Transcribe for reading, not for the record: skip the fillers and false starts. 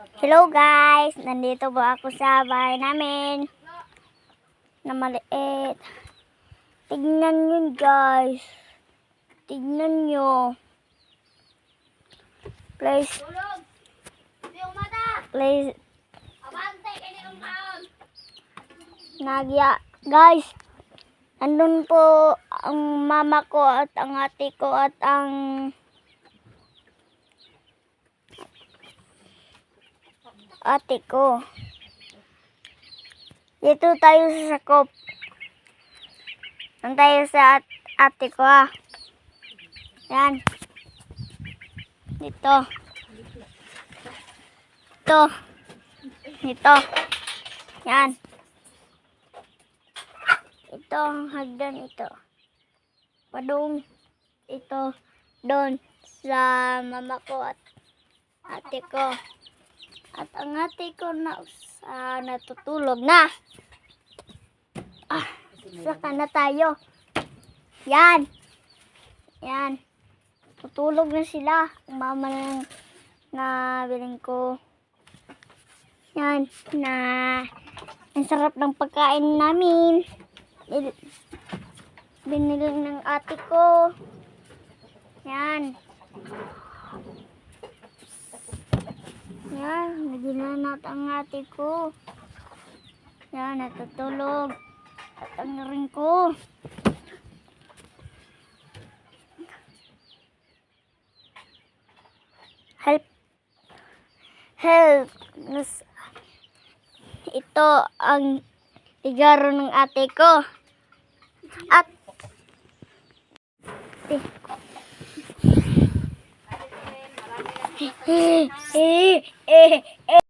Hello guys! Nandito po ako sa bahay namin na maliit. Tignan nyo guys. Tignan nyo. Please. Nagya. Guys. Andun po ang mama ko at ang ate ko at ang ate ko. Dito tayo sa sakop. Doon tayo sa ate ko Yan. Dito. Ito. Dito. Yan. Ito ang hagdan ito. Padung. Ito. Doon sa mama ko at ate ko. At ang ate ko natutulog na. Saka na tayo. Yan. Yan. Tutulog na sila. Ang mama na biling ko. Yan. Ang sarap ng pagkain namin. Binili ng ate ko. Yan. Yan, naginanat ang ate ko. Yan, natutulog. At ang ring ko. Help. Help. Ito ang igaro ng ate ko. At